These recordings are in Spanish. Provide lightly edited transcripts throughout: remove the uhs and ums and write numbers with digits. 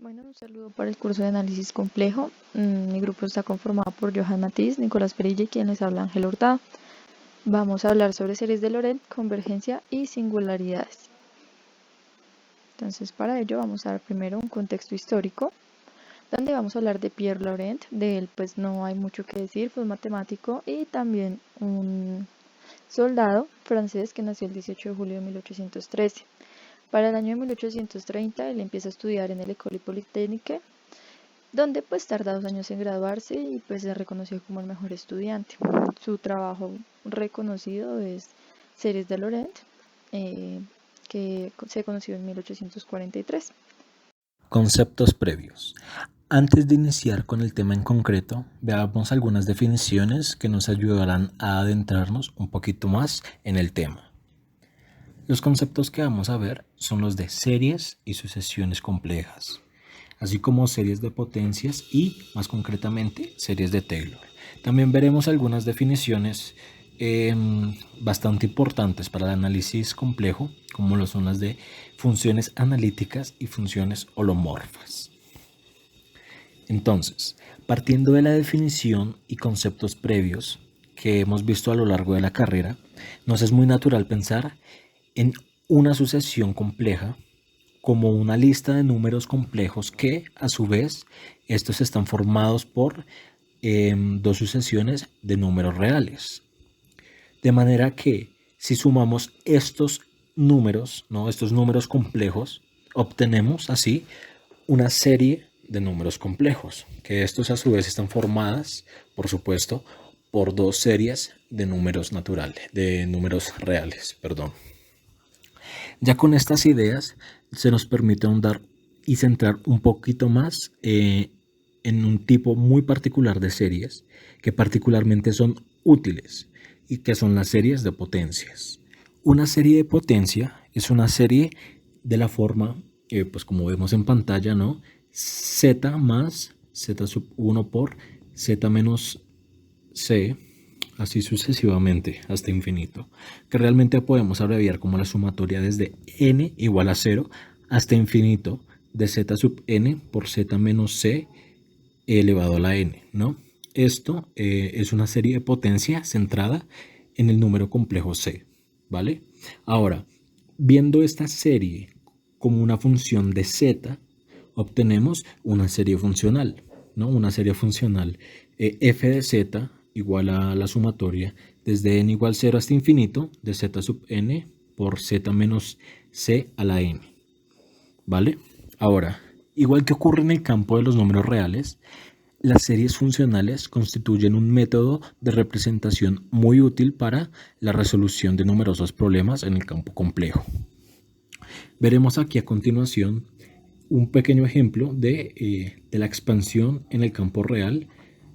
Bueno, un saludo para el curso de análisis complejo. Mi grupo está conformado por Johan Matiz, Nicolás Perilla y quien les habla Ángel Hurtado. Vamos a hablar sobre series de Laurent, convergencia y singularidades. Entonces, para ello vamos a dar primero un contexto histórico, donde vamos a hablar de Pierre Laurent. De él pues no hay mucho que decir, fue un matemático y también un soldado francés que nació el 18 de julio de 1813. Para el año de 1830 él empieza a estudiar en el École Polytechnique, donde pues tarda 2 años en graduarse y pues es reconocido como el mejor estudiante. Su trabajo reconocido es Series de Laurent, que se conoció en 1843. Conceptos previos. Antes de iniciar con el tema en concreto, veamos algunas definiciones que nos ayudarán a adentrarnos un poquito más en el tema. Los conceptos que vamos a ver son los de series y sucesiones complejas, así como series de potencias y, más concretamente, series de Taylor. También veremos algunas definiciones bastante importantes para el análisis complejo, como lo son las de funciones analíticas y funciones holomorfas. Entonces, partiendo de la definición y conceptos previos que hemos visto a lo largo de la carrera, nos es muy natural pensar en una sucesión compleja como una lista de números complejos que, a su vez, estos están formados por dos sucesiones de números reales. De manera que, si sumamos estos números, estos números complejos, obtenemos así una serie de números complejos, que estos a su vez están formadas, por supuesto, por dos series de números reales. Ya con estas ideas se nos permite ahondar y centrar un poquito más en un tipo muy particular de series que particularmente son útiles y que son las series de potencias. Una serie de potencia es una serie de la forma, pues como vemos en pantalla, ¿no? Z más Z sub 1 por Z menos C, así sucesivamente hasta infinito, que realmente podemos abreviar como la sumatoria desde n igual a 0 hasta infinito de Z sub n por Z menos C elevado a la n, ¿no? Esto es una serie de potencia centrada en el número complejo C, ¿vale? Ahora, viendo esta serie como una función de Z, obtenemos una serie funcional, ¿no? Una serie funcional f de z igual a la sumatoria desde n igual 0 hasta infinito de z sub n por z menos c a la n, ¿vale? Ahora, igual que ocurre en el campo de los números reales, las series funcionales constituyen un método de representación muy útil para la resolución de numerosos problemas en el campo complejo. Veremos aquí a continuación un pequeño ejemplo de la expansión en el campo real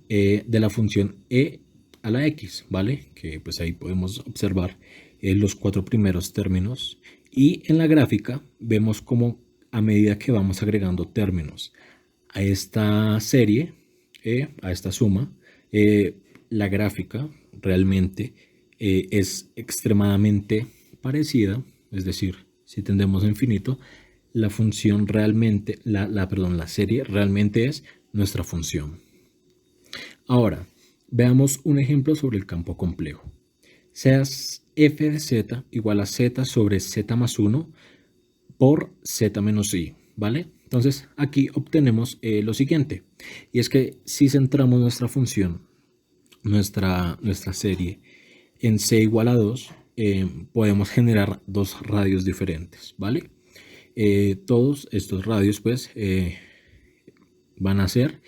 de la función e a la x, ¿vale? Que pues ahí podemos observar los 4 primeros términos, y en la gráfica vemos como a medida que vamos agregando términos a esta serie, a esta suma, la gráfica realmente es extremadamente parecida, es decir, si tendemos a infinito, la función realmente, la serie realmente es nuestra función. Ahora, veamos un ejemplo sobre el campo complejo. Seas f de z igual a z sobre z más 1 por z menos i, ¿vale? Entonces aquí obtenemos lo siguiente, y es que si centramos nuestra función, nuestra serie en c igual a 2, podemos generar dos radios diferentes, ¿vale? Todos estos radios pues van a ser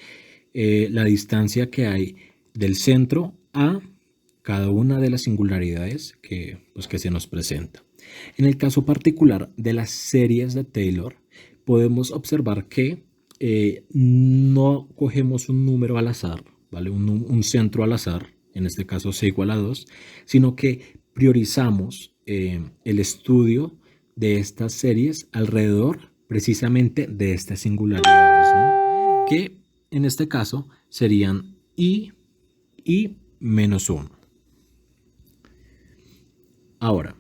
la distancia que hay del centro a cada una de las singularidades que se nos presenta. En el caso particular de las series de Taylor, podemos observar que no cogemos un número al azar, ¿vale? Un centro al azar, en este caso c igual a 2, sino que priorizamos el estudio de estas series alrededor precisamente de estas singularidades, ¿no? Que en este caso serían i y menos 1. Ahora,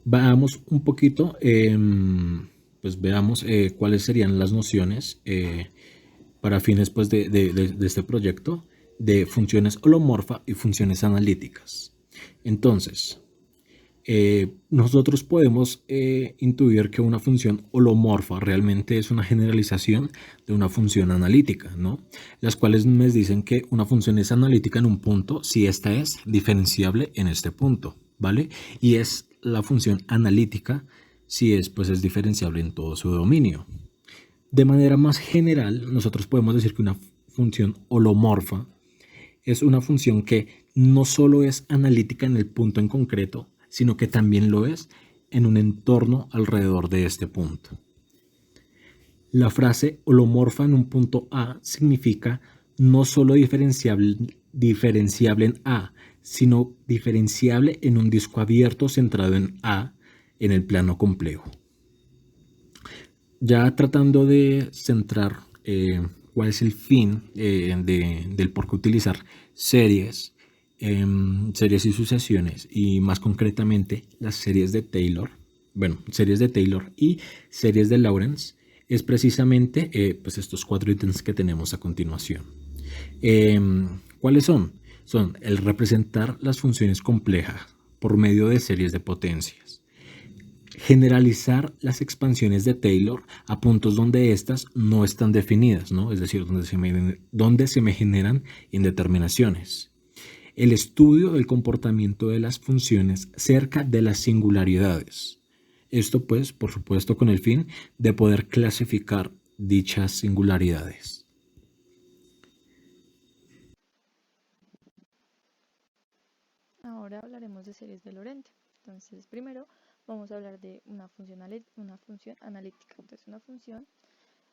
vamos un poquito pues veamos cuáles serían las nociones para fines pues, de este proyecto de funciones holomorfa y funciones analíticas. Entonces, nosotros podemos intuir que una función holomorfa realmente es una generalización de una función analítica, ¿no? Las cuales me dicen que una función es analítica en un punto si esta es diferenciable en este punto, ¿vale? Y es la función analítica si es, pues, es diferenciable en todo su dominio. De manera más general, nosotros podemos decir que una función holomorfa es una función que no solo es analítica en el punto en concreto, sino que también lo es en un entorno alrededor de este punto. La frase holomorfa en un punto A significa no solo diferenciable en A, sino diferenciable en un disco abierto centrado en A en el plano complejo. Ya tratando de centrar cuál es el fin del por qué utilizar series, series y sucesiones, y más concretamente las series de Taylor, bueno, series de Taylor y series de Lawrence, es precisamente pues estos 4 ítems que tenemos a continuación. ¿Cuáles son? Son el representar las funciones complejas por medio de series de potencias, generalizar las expansiones de Taylor a puntos donde éstas no están definidas, ¿no? Es decir, donde se me generan indeterminaciones. El estudio del comportamiento de las funciones cerca de las singularidades. Esto pues, por supuesto, con el fin de poder clasificar dichas singularidades. Ahora hablaremos de series de Lorentz. Entonces, primero vamos a hablar de una función analítica. Entonces, una función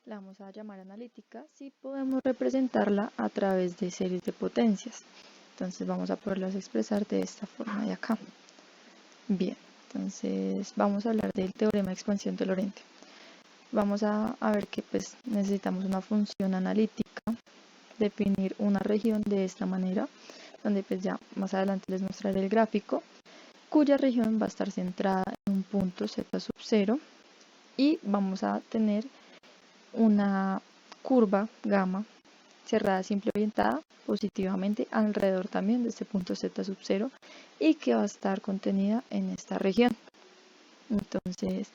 la vamos a llamar analítica si podemos representarla a través de series de potencias. Entonces, vamos a poderlas expresar de esta forma de acá. Bien, entonces vamos a hablar del teorema de expansión de Lorentz. Vamos a ver que pues necesitamos una función analítica, definir una región de esta manera, donde pues ya más adelante les mostraré el gráfico, cuya región va a estar centrada en un punto z sub 0 y vamos a tener una curva gamma cerrada simple orientada positivamente alrededor también de este punto z sub 0 y que va a estar contenida en esta región. Entonces,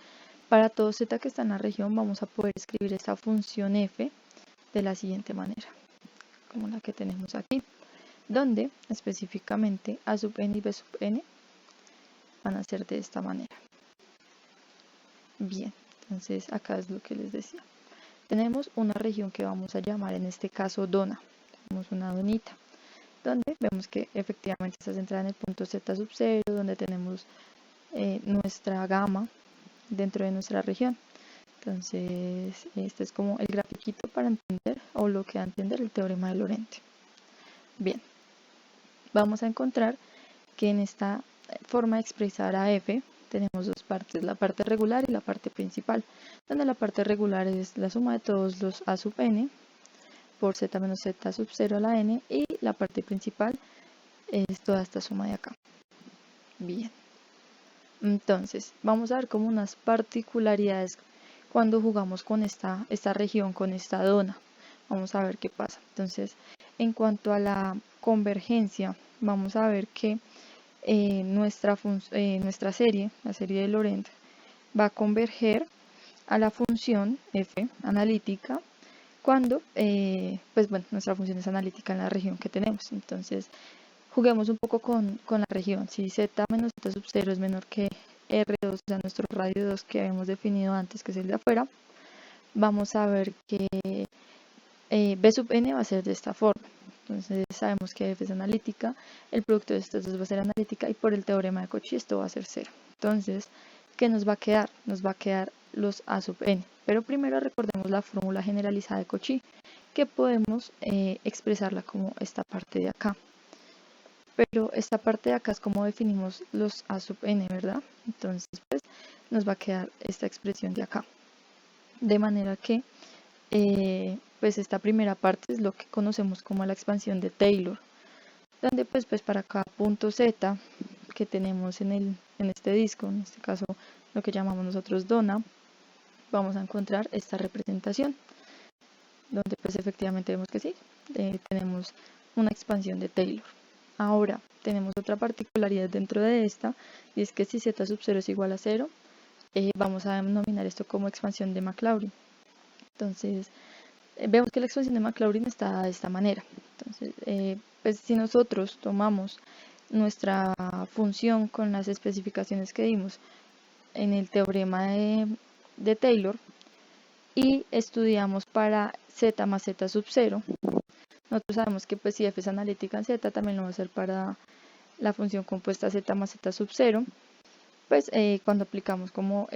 para todo z que está en la región vamos a poder escribir esta función f de la siguiente manera, como la que tenemos aquí, donde específicamente a sub n y b sub n van a ser de esta manera. Bien, entonces acá es lo que les decía. Tenemos una región que vamos a llamar en este caso dona. Tenemos una donita, donde vemos que efectivamente está centrada en el punto z sub 0, donde tenemos nuestra gama dentro de nuestra región. Entonces, este es como el grafiquito para entender o lo que da a entender el teorema de Lorentz. Bien, vamos a encontrar que en esta forma de expresar a f tenemos dos partes, la parte regular y la parte principal, donde la parte regular es la suma de todos los a sub n por z menos z sub 0 a la n, y la parte principal es toda esta suma de acá. Bien, entonces vamos a ver como unas particularidades cuando jugamos con esta región, con esta dona. Vamos a ver qué pasa. Entonces, en cuanto a la convergencia, vamos a ver que nuestra serie, la serie de Lorentz, va a converger a la función f analítica cuando, pues bueno, nuestra función es analítica en la región que tenemos. Entonces, juguemos un poco con la región. Si z menos z sub 0 es menor que R2, o sea, nuestro radio 2 que habíamos definido antes, que es el de afuera, vamos a ver que B sub n va a ser de esta forma. Entonces sabemos que f es analítica, el producto de estas dos va a ser analítica y por el teorema de Cauchy esto va a ser 0. Entonces, ¿qué nos va a quedar? Nos va a quedar los a sub n. Pero primero recordemos la fórmula generalizada de Cauchy, que podemos expresarla como esta parte de acá. Pero esta parte de acá es como definimos los a sub n, ¿verdad? Entonces, pues, nos va a quedar esta expresión de acá. De manera que pues esta primera parte es lo que conocemos como la expansión de Taylor, donde pues para cada punto z que tenemos en este disco, en este caso lo que llamamos nosotros dona, vamos a encontrar esta representación, donde pues efectivamente vemos que sí, tenemos una expansión de Taylor. Ahora, tenemos otra particularidad dentro de esta, y es que si z sub 0 es igual a 0, vamos a denominar esto como expansión de Maclaurin. Entonces, vemos que la expansión de Maclaurin está de esta manera. Entonces, pues si nosotros tomamos nuestra función con las especificaciones que dimos en el teorema de Taylor y estudiamos para z más z sub 0, nosotros sabemos que pues si f es analítica en z, también lo va a hacer para la función compuesta z más z sub 0, pues cuando aplicamos como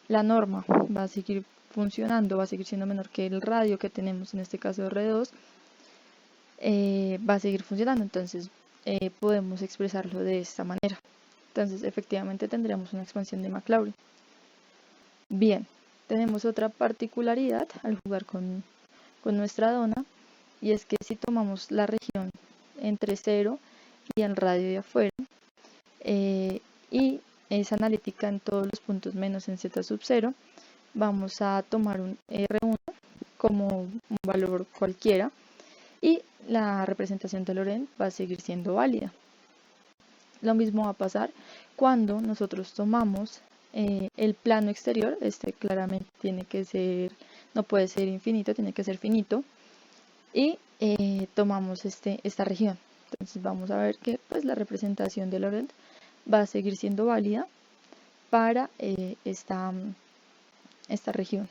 la norma va a seguir funcionando, va a seguir siendo menor que el radio que tenemos, en este caso R2, va a seguir funcionando, entonces podemos expresarlo de esta manera. Entonces efectivamente tendríamos una expansión de Maclaurin. Bien, tenemos otra particularidad al jugar con nuestra dona, y es que si tomamos la región entre 0 y el radio de afuera, y es analítica en todos los puntos menos en z sub 0, vamos a tomar un R1 como un valor cualquiera, y la representación de Laurent va a seguir siendo válida. Lo mismo va a pasar cuando nosotros tomamos el plano exterior. Este claramente tiene que ser, no puede ser infinito, tiene que ser finito, y tomamos esta región. Entonces vamos a ver que pues la representación de Laurent va a seguir siendo válida para esta región.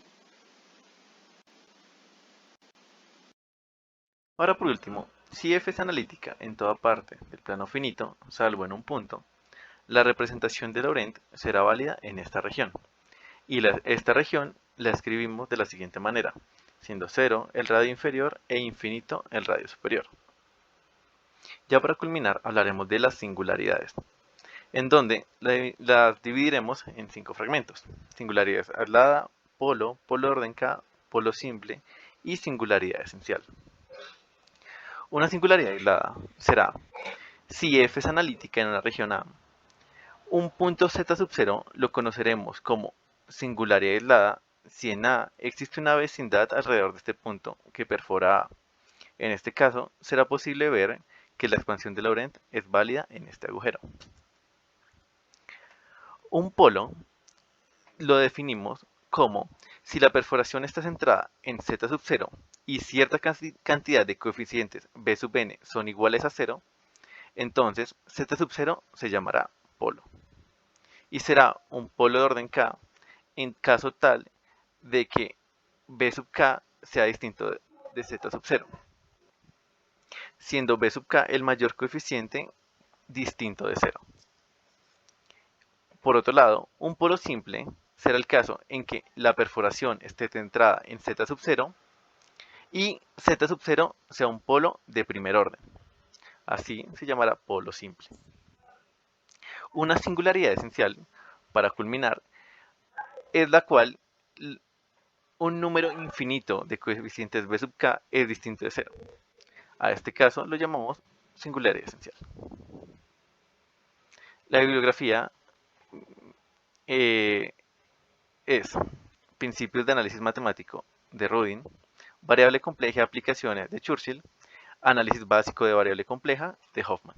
Ahora por último, si f es analítica en toda parte del plano finito, salvo en un punto, la representación de Laurent será válida en esta región. Y esta región la escribimos de la siguiente manera, siendo 0 el radio inferior e infinito el radio superior. Ya para culminar hablaremos de las singularidades, en donde las dividiremos en 5 fragmentos: singularidad aislada, polo, polo de orden K, polo simple y singularidad esencial. Una singularidad aislada será si f es analítica en una región A. Un punto z sub 0 lo conoceremos como singularidad aislada si en A existe una vecindad alrededor de este punto que perfora A. En este caso, será posible ver que la expansión de Laurent es válida en este agujero. Un polo lo definimos como si la perforación está centrada en z sub 0 y cierta cantidad de coeficientes b sub n son iguales a 0, entonces z sub 0 se llamará polo. Y será un polo de orden K en caso tal de que b sub k sea distinto de z sub 0, siendo b sub k el mayor coeficiente distinto de 0. Por otro lado, un polo simple será el caso en que la perforación esté centrada en z sub 0 y z sub 0 sea un polo de primer orden. Así se llamará polo simple. Una singularidad esencial, para culminar, es la cual un número infinito de coeficientes b sub k es distinto de 0. A este caso lo llamamos singularidad esencial. La bibliografía es Principios de análisis matemático de Rudin, Variable compleja y aplicaciones de Churchill, Análisis básico de variable compleja de Hoffman.